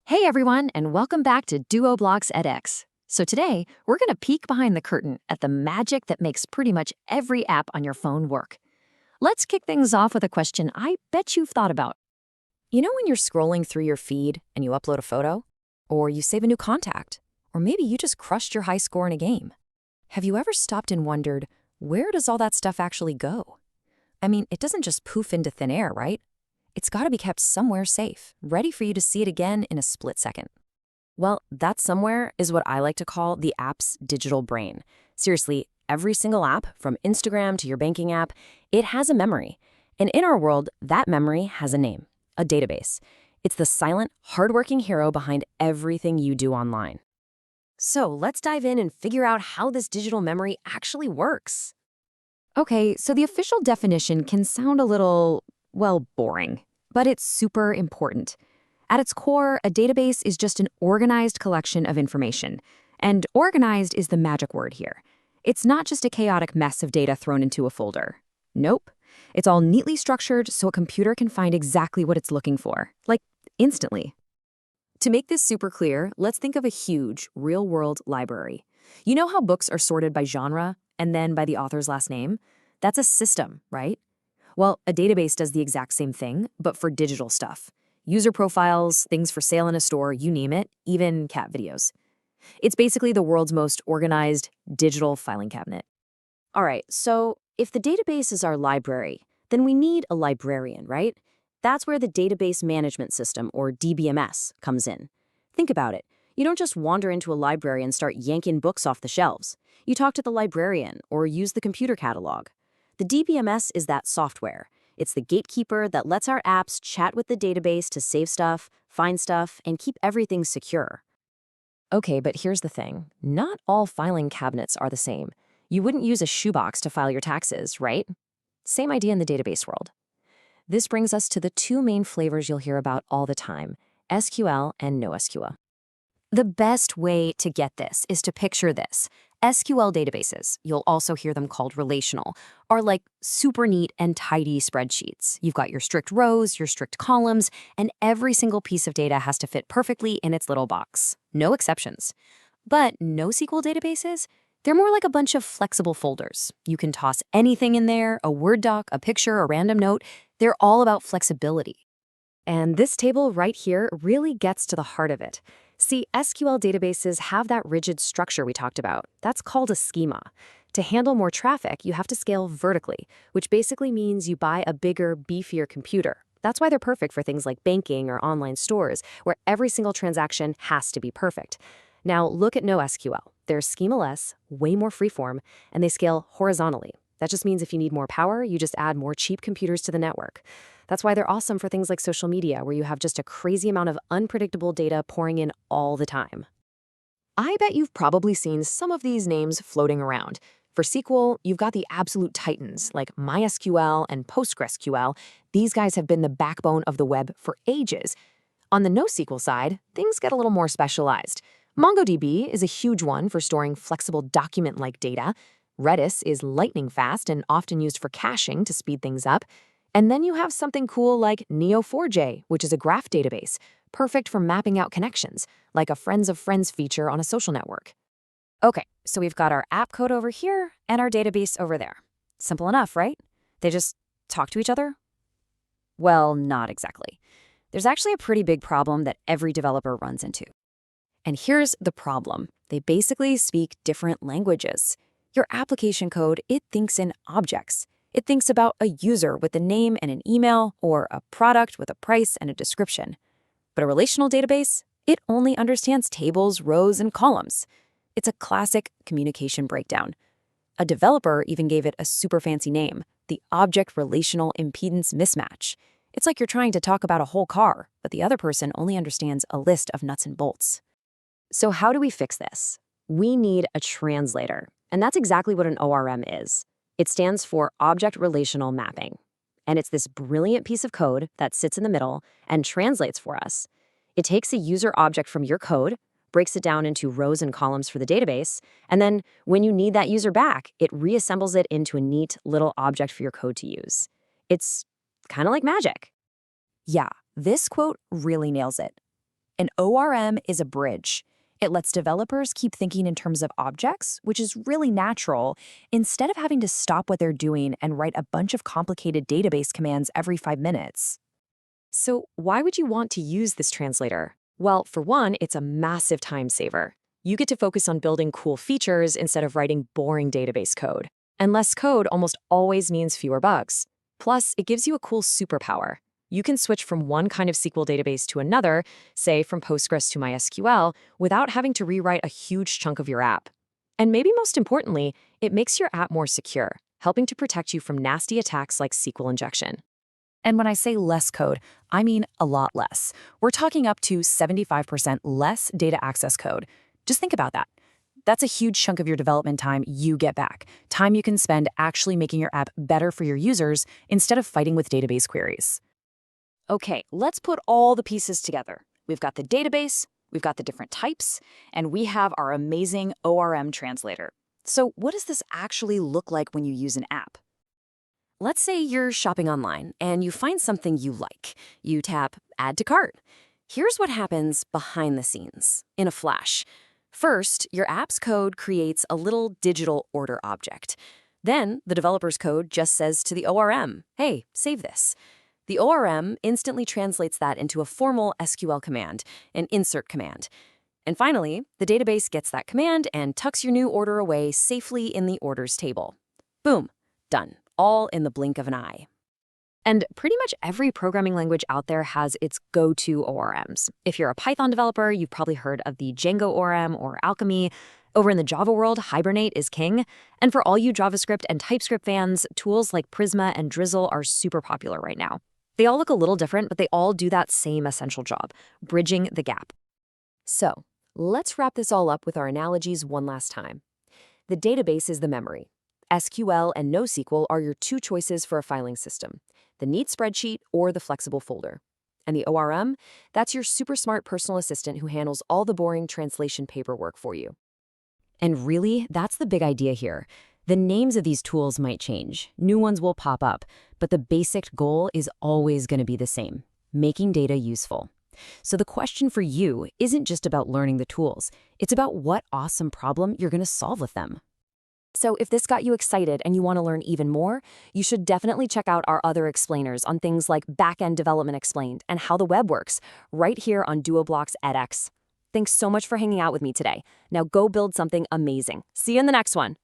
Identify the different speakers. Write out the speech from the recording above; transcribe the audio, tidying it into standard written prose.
Speaker 1: Hey everyone, and welcome back to Duo Blocks Edx. So today, we're going to peek behind the curtain at the magic that makes pretty much every app on your phone work. Let's kick things off with a question I bet you've thought about. You know when you're scrolling through your feed and you upload a photo? Or you save a new contact? Or maybe you just crushed your high score in a game? Have you ever stopped and wondered, where does all that stuff actually go? I mean, it doesn't just poof into thin air, right? It's got to be kept somewhere safe, ready for you to see it again in a split second. Well, that somewhere is what I like to call the app's digital brain. Seriously, every single app, from Instagram to your banking app, it has a memory. And in our world, that memory has a name, a database. It's the silent, hardworking hero behind everything you do online. So let's dive in and figure out how this digital memory actually works. Okay, so the official definition can sound a little, well, boring. But it's super important. At its core, a database is just an organized collection of information. And organized is the magic word here. It's not just a chaotic mess of data thrown into a folder. Nope. It's all neatly structured so a computer can find exactly what it's looking for, like instantly. To make this super clear, let's think of a huge, real-world library. You know how books are sorted by genre and then by the author's last name? That's a system, right? Well, a database does the exact same thing, but for digital stuff. User profiles, things for sale in a store, you name it, even cat videos. It's basically the world's most organized digital filing cabinet. All right, so if the database is our library, then we need a librarian, right? That's where the database management system, or DBMS, comes in. Think about it. You don't just wander into a library and start yanking books off the shelves. You talk to the librarian or use the computer catalog. The DBMS is that software. It's the gatekeeper that lets our apps chat with the database to save stuff, find stuff, and keep everything secure. Okay, but here's the thing. Not all filing cabinets are the same. You wouldn't use a shoebox to file your taxes, right? Same idea in the database world. This brings us to the two main flavors you'll hear about all the time, SQL and NoSQL. The best way to get this is to picture this. SQL databases, you'll also hear them called relational, are like super neat and tidy spreadsheets. You've got your strict rows, your strict columns, and every single piece of data has to fit perfectly in its little box. No exceptions. But NoSQL databases, they're more like a bunch of flexible folders. You can toss anything in there, a Word doc, a picture, a random note. They're all about flexibility. And this table right here really gets to the heart of it. See, SQL databases have that rigid structure we talked about. That's called a schema. To handle more traffic, you have to scale vertically, which basically means you buy a bigger, beefier computer. That's why they're perfect for things like banking or online stores, where every single transaction has to be perfect. Now, look at NoSQL. They're schemaless, way more freeform, and they scale horizontally. That just means if you need more power, you just add more cheap computers to the network. That's why they're awesome for things like social media, where you have just a crazy amount of unpredictable data pouring in all the time. I bet you've probably seen some of these names floating around. For SQL, you've got the absolute titans like MySQL and PostgreSQL. These guys have been the backbone of the web for ages. On the NoSQL side, things get a little more specialized. MongoDB is a huge one for storing flexible document-like data. Redis is lightning fast and often used for caching to speed things up. And then you have something cool like Neo4j, which is a graph database, perfect for mapping out connections, like a Friends of Friends feature on a social network. Okay, so we've got our app code over here and our database over there. Simple enough, right? They just talk to each other? Well, not exactly. There's actually a pretty big problem that every developer runs into. And here's the problem. They basically speak different languages. Your application code, it thinks in objects. It thinks about a user with a name and an email, or a product with a price and a description. But a relational database, it only understands tables, rows, and columns. It's a classic communication breakdown. A developer even gave it a super fancy name, the Object Relational Impedance Mismatch. It's like you're trying to talk about a whole car, but the other person only understands a list of nuts and bolts. So how do we fix this? We need a translator, and that's exactly what an ORM is. It stands for Object Relational Mapping, and it's this brilliant piece of code that sits in the middle and translates for us. It takes a user object from your code, breaks it down into rows and columns for the database, and then when you need that user back, it reassembles it into a neat little object for your code to use. It's kind of like magic. Yeah, this quote really nails it.
Speaker 2: An ORM is a bridge. It lets developers keep thinking in terms of objects, which is really natural, instead of having to stop what they're doing and write a bunch of complicated database commands every 5 minutes.
Speaker 1: So why would you want to use this translator? Well, for one, it's a massive time saver. You get to focus on building cool features instead of writing boring database code. And less code almost always means fewer bugs. Plus, it gives you a cool superpower. You can switch from one kind of SQL database to another, say from Postgres to MySQL, without having to rewrite a huge chunk of your app. And maybe most importantly, it makes your app more secure, helping to protect you from nasty attacks like SQL injection.
Speaker 2: And when I say less code, I mean a lot less. We're talking up to 75% less data access code. Just think about that. That's a huge chunk of your development time you get back, time you can spend actually making your app better for your users instead of fighting with database queries.
Speaker 3: Okay, let's put all the pieces together. We've got the database, we've got the different types, and we have our amazing ORM translator. So what does this actually look like when you use an app?
Speaker 1: Let's say you're shopping online and you find something you like. You tap Add to Cart. Here's what happens behind the scenes, in a flash. First, your app's code creates a little digital order object. Then, the developer's code just says to the ORM, hey, save this. The ORM instantly translates that into a formal SQL command, an insert command. And finally, the database gets that command and tucks your new order away safely in the orders table. Boom, done, all in the blink of an eye. And pretty much every programming language out there has its go-to ORMs. If you're a Python developer, you've probably heard of the Django ORM or Alchemy. Over in the Java world, Hibernate is king. And for all you JavaScript and TypeScript fans, tools like Prisma and Drizzle are super popular right now. They all look a little different, but they all do that same essential job, bridging the gap. So, let's wrap this all up with our analogies one last time. The database is the memory. SQL and NoSQL are your two choices for a filing system, the neat spreadsheet or the flexible folder. And the ORM, that's your super smart personal assistant who handles all the boring translation paperwork for you. And really, that's the big idea here. The names of these tools might change, new ones will pop up, but the basic goal is always going to be the same, making data useful. So the question for you isn't just about learning the tools, it's about what awesome problem you're going to solve with them. So if this got you excited and you want to learn even more, you should definitely check out our other explainers on things like backend development explained and how the web works, right here on Duo Blocks Edx. Thanks so much for hanging out with me today. Now go build something amazing. See you in the next one.